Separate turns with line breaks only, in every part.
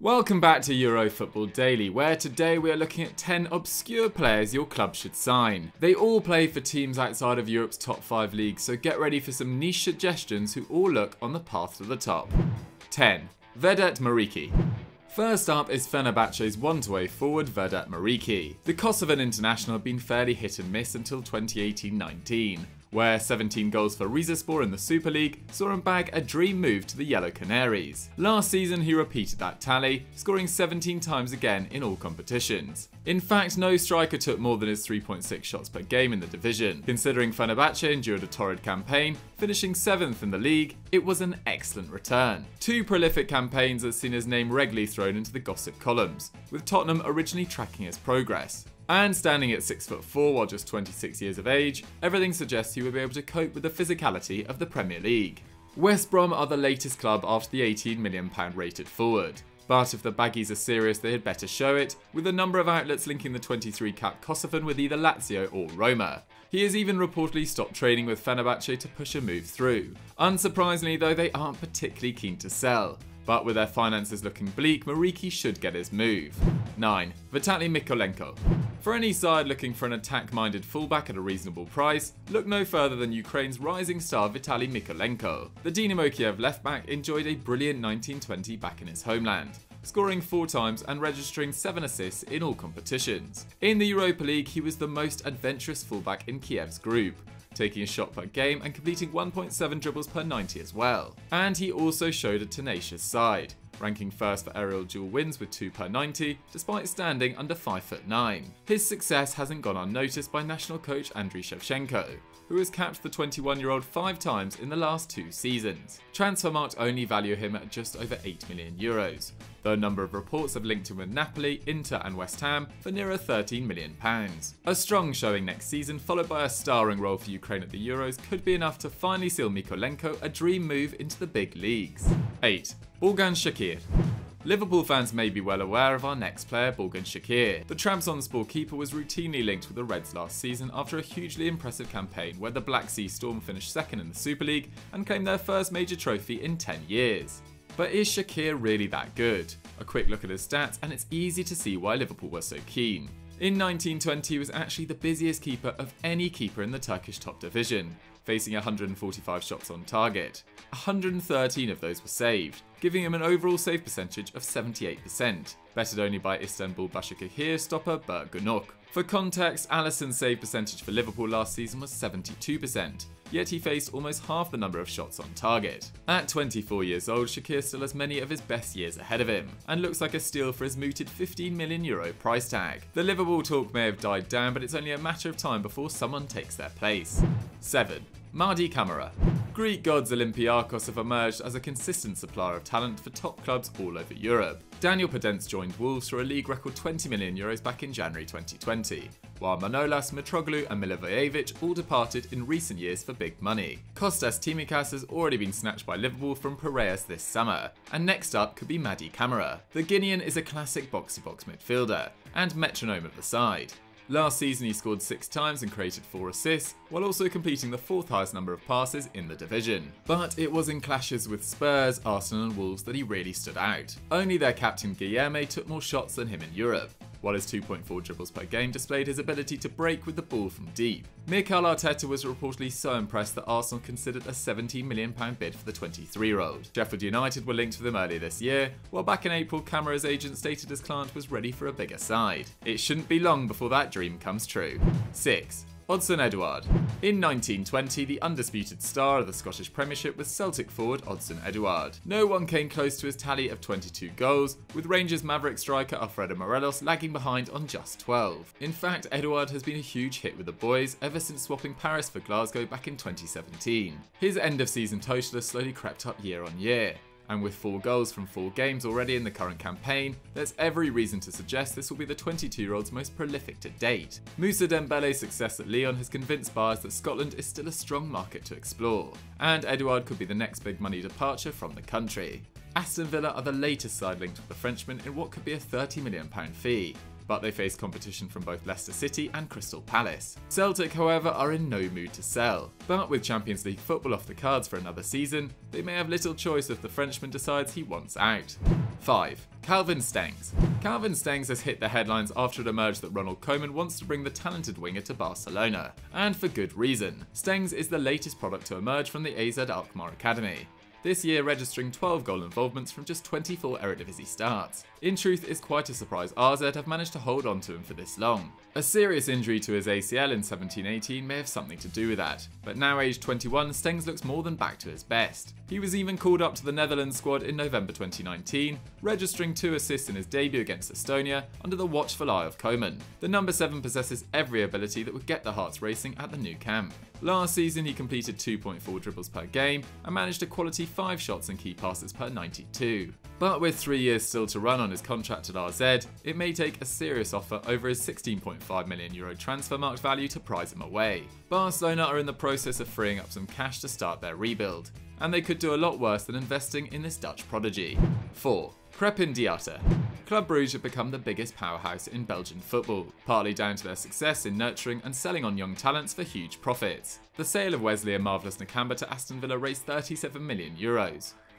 Welcome back to Euro Football Daily, where today we are looking at 10 obscure players your club should sign. They all play for teams outside of Europe's top 5 leagues, so get ready for some niche suggestions who all look on the path to the top. 10. Vedat Muriqi. First up is Fenerbahce's one-way forward Vedat Muriqi. The Kosovan international had been fairly hit and miss until 2018-19. Where 17 goals for Rizespor in the Super League saw him bag a dream move to the Yellow Canaries. Last season he repeated that tally, scoring 17 times again in all competitions. In fact, no striker took more than his 3.6 shots per game in the division. Considering Fenerbahce endured a torrid campaign, finishing 7th in the league, it was an excellent return. 2 prolific campaigns have seen his name regularly thrown into the gossip columns, with Tottenham originally tracking his progress. And standing at 6'4" while just 26 years of age, everything suggests he will be able to cope with the physicality of the Premier League. West Brom are the latest club after the £18 million rated forward. But if the Baggies are serious, they had better show it, with a number of outlets linking the 23-cap Kosovan with either Lazio or Roma. He has even reportedly stopped training with Fenerbahce to push a move through. Unsurprisingly though, they aren't particularly keen to sell. But with their finances looking bleak, Muriqi should get his move. 9. Vitali Mykolenko. For any side looking for an attack-minded fullback at a reasonable price, look no further than Ukraine's rising star Vitali Mykolenko. The Dynamo Kiev left-back enjoyed a brilliant 1920 back in his homeland, scoring 4 times and registering 7 assists in all competitions. In the Europa League, he was the most adventurous fullback in Kiev's group, taking a shot per game and completing 1.7 dribbles per 90 as well. And he also showed a tenacious side, ranking first for aerial duel wins with 2 per 90, despite standing under 5'9". His success hasn't gone unnoticed by national coach Andriy Shevchenko, who has capped the 21-year-old 5 times in the last 2 seasons. Transfermarkt only value him at just over €8 million, though a number of reports have linked him with Napoli, Inter and West Ham for nearer £13 million. A strong showing next season, followed by a starring role for Ukraine at the Euros, could be enough to finally seal Mykolenko a dream move into the big leagues. 8. Uğurcan Çakır. Liverpool fans may be well aware of our next player, Uğurcan Çakır. The Trabzonspor keeper was routinely linked with the Reds last season after a hugely impressive campaign where the Black Sea Storm finished 2nd in the Super League and claimed their first major trophy in 10 years. But is Çakır really that good? A quick look at his stats and it's easy to see why Liverpool were so keen. In 1920 he was actually the busiest keeper of any keeper in the Turkish top division, facing 145 shots on target. 113 of those were saved, giving him an overall save percentage of 78%, bettered only by Istanbul Başakşehir stopper Berk Günok. For context, Alisson's save percentage for Liverpool last season was 72%, yet he faced almost half the number of shots on target. At 24 years old, Çakır still has many of his best years ahead of him, and looks like a steal for his mooted €15 million price tag. The Liverpool talk may have died down, but it's only a matter of time before someone takes their place. 7. Mady Camara. Greek gods Olympiacos have emerged as a consistent supplier of talent for top clubs all over Europe. Daniel Podence joined Wolves for a league record €20 million back in January 2020, while Manolas, Mitroglou and Milivojevic all departed in recent years for big money. Kostas Tsimikas has already been snatched by Liverpool from Piraeus this summer, and next up could be Mady Camara. The Guinean is a classic box-to-box midfielder, and metronome at the side. Last season he scored 6 times and created 4 assists, while also completing the 4th highest number of passes in the division. But it was in clashes with Spurs, Arsenal and Wolves that he really stood out. Only their captain Guilherme took more shots than him in Europe, while his 2.4 dribbles per game displayed his ability to break with the ball from deep. Mikel Arteta was reportedly so impressed that Arsenal considered a £17 million bid for the 23-year-old. Sheffield United were linked with him earlier this year, while back in April Camara's agent stated his client was ready for a bigger side. It shouldn't be long before that dream comes true. 6. Odsonne Edouard. In 1920, the undisputed star of the Scottish Premiership was Celtic forward Odsonne Edouard. No one came close to his tally of 22 goals, with Rangers maverick striker Alfredo Morelos lagging behind on just 12. In fact, Edouard has been a huge hit with the boys ever since swapping Paris for Glasgow back in 2017. His end-of-season total has slowly crept up year on year, and with 4 goals from 4 games already in the current campaign, there's every reason to suggest this will be the 22-year-old's most prolific to date. Moussa Dembele's success at Lyon has convinced buyers that Scotland is still a strong market to explore, and Edouard could be the next big money departure from the country. Aston Villa are the latest side linked with the Frenchman in what could be a £30 million fee, but they face competition from both Leicester City and Crystal Palace. Celtic, however, are in no mood to sell, but with Champions League football off the cards for another season, they may have little choice if the Frenchman decides he wants out. 5. Calvin Stengs. Calvin Stengs has hit the headlines after it emerged that Ronald Koeman wants to bring the talented winger to Barcelona, and for good reason. Stengs is the latest product to emerge from the AZ Alkmaar Academy, this year registering 12 goal involvements from just 24 Eredivisie starts. In truth, it's quite a surprise AZ have managed to hold on to him for this long. A serious injury to his ACL in 17-18 may have something to do with that, but now aged 21, Stengs looks more than back to his best. He was even called up to the Netherlands squad in November 2019, registering 2 assists in his debut against Estonia under the watchful eye of Koeman. The number 7 possesses every ability that would get the hearts racing at the new camp. Last season he completed 2.4 dribbles per game and managed a quality 5 shots and key passes per 92. But with 3 years still to run on his contract at RZ, it may take a serious offer over his €16.5 million transfer market value to prize him away. Barcelona are in the process of freeing up some cash to start their rebuild, and they could do a lot worse than investing in this Dutch prodigy. 4. Crépin Diatta. Club Brugge have become the biggest powerhouse in Belgian football, partly down to their success in nurturing and selling on young talents for huge profits. The sale of Wesley and Marvellous Nakamba to Aston Villa raised €37 million,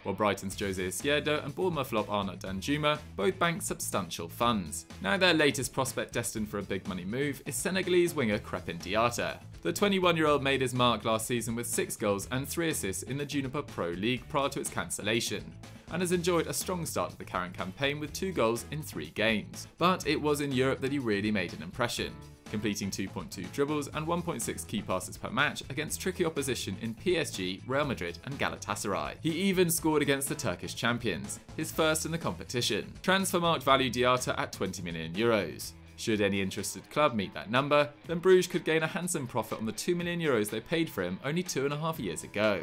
while Brighton's Jose Izquierdo and Bournemouth flop Arnaud Danjuma both banked substantial funds. Now their latest prospect destined for a big money move is Senegalese winger Crépin Diatta. The 21-year-old made his mark last season with 6 goals and 3 assists in the Juniper Pro League prior to its cancellation, and has enjoyed a strong start to the current campaign with 2 goals in 3 games. But it was in Europe that he really made an impression, completing 2.2 dribbles and 1.6 key passes per match against tricky opposition in PSG, Real Madrid and Galatasaray. He even scored against the Turkish champions, his first in the competition. Transfermarkt value Diatta at €20 million. Should any interested club meet that number, then Bruges could gain a handsome profit on the €2 million they paid for him only 2.5 years ago.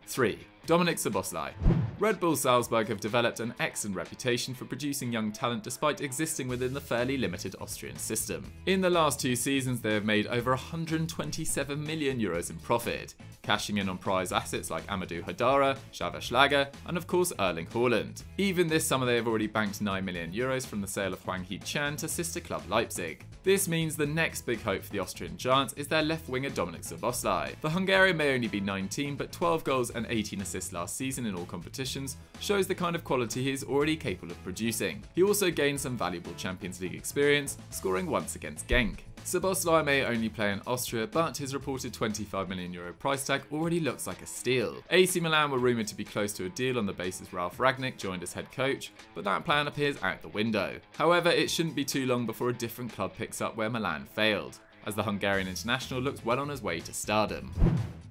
3. Dominik Szoboszlai. Red Bull Salzberg have developed an excellent reputation for producing young talent despite existing within the fairly limited Austrian system. In the last 2 seasons they have made over €127 million in profit, cashing in on prize assets like Amadou Haidara, Xaver Schlager and of course Erling Haaland. Even this summer they have already banked €9 million from the sale of Hwang Hee-chan to sister club Leipzig. This means the next big hope for the Austrian Giants is their left winger Dominik Szoboszlai. The Hungarian may only be 19, but 12 goals and 18 assists last season in all competitions shows the kind of quality he is already capable of producing. He also gained some valuable Champions League experience, scoring once against Genk. Szoboszlai may only play in Austria, but his reported €25 million price tag already looks like a steal. AC Milan were rumoured to be close to a deal on the basis Ralf Rangnick joined as head coach, but that plan appears out the window. However, it shouldn't be too long before a different club picks up where Milan failed, as the Hungarian international looks well on his way to stardom.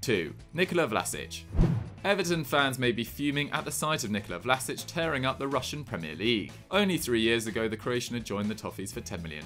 2. Nikola Vlašić. Everton fans may be fuming at the sight of Nikola Vlašić tearing up the Russian Premier League. Only 3 years ago the Croatian had joined the Toffees for £10 million,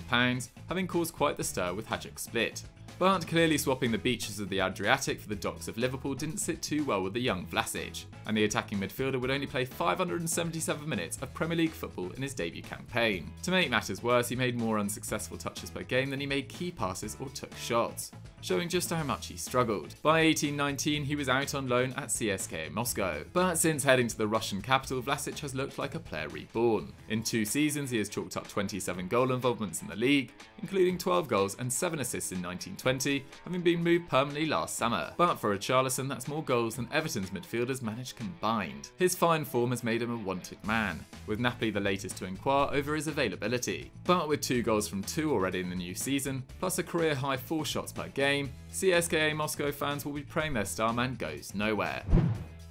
having caused quite the stir with Hajduk Split. But clearly swapping the beaches of the Adriatic for the docks of Liverpool didn't sit too well with the young Vlašić, and the attacking midfielder would only play 577 minutes of Premier League football in his debut campaign. To make matters worse, he made more unsuccessful touches per game than he made key passes or took shots, showing just how much he struggled. By 18-19 he was out on loan at CSKA Moscow, but since heading to the Russian capital Vlašić has looked like a player reborn. In 2 seasons he has chalked up 27 goal involvements in the league, including 12 goals and 7 assists in 19-20, having been moved permanently last summer. But for a Richarlison, that's more goals than Everton's midfielders managed combined. His fine form has made him a wanted man, with Napoli the latest to inquire over his availability. But with 2 goals from 2 already in the new season, plus a career high 4 shots per game, CSKA Moscow fans will be praying their star man goes nowhere.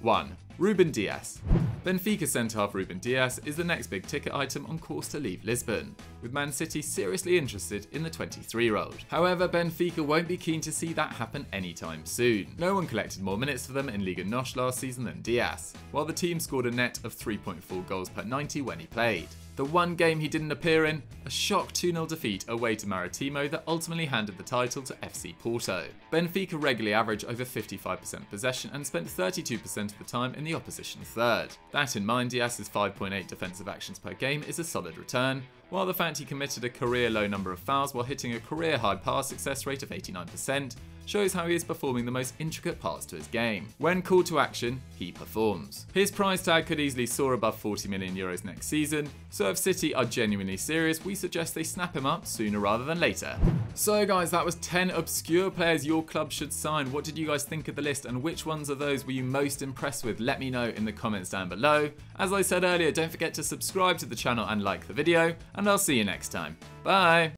1. Rúben Dias. Benfica centre-half Rúben Dias is the next big ticket item on course to leave Lisbon, with Man City seriously interested in the 23-year-old. However, Benfica won't be keen to see that happen anytime soon. No one collected more minutes for them in Liga NOS last season than Dias, while the team scored a net of 3.4 goals per 90 when he played. The one game he didn't appear in, a shock 2-0 defeat away to Maritimo that ultimately handed the title to FC Porto. Benfica regularly average over 55% possession and spent 32% of the time in the opposition third. That in mind, Dias's 5.8 defensive actions per game is a solid return, while the fact he committed a career low number of fouls while hitting a career high pass success rate of 89% shows how he is performing the most intricate parts to his game. When called to action, he performs. His price tag could easily soar above €40 million next season, so if City are genuinely serious, we suggest they snap him up sooner rather than later. So guys, that was 10 obscure players your club should sign. What did you guys think of the list, and which ones of those were you most impressed with? Let me know in the comments down below. As I said earlier, don't forget to subscribe to the channel and like the video, and I'll see you next time. Bye!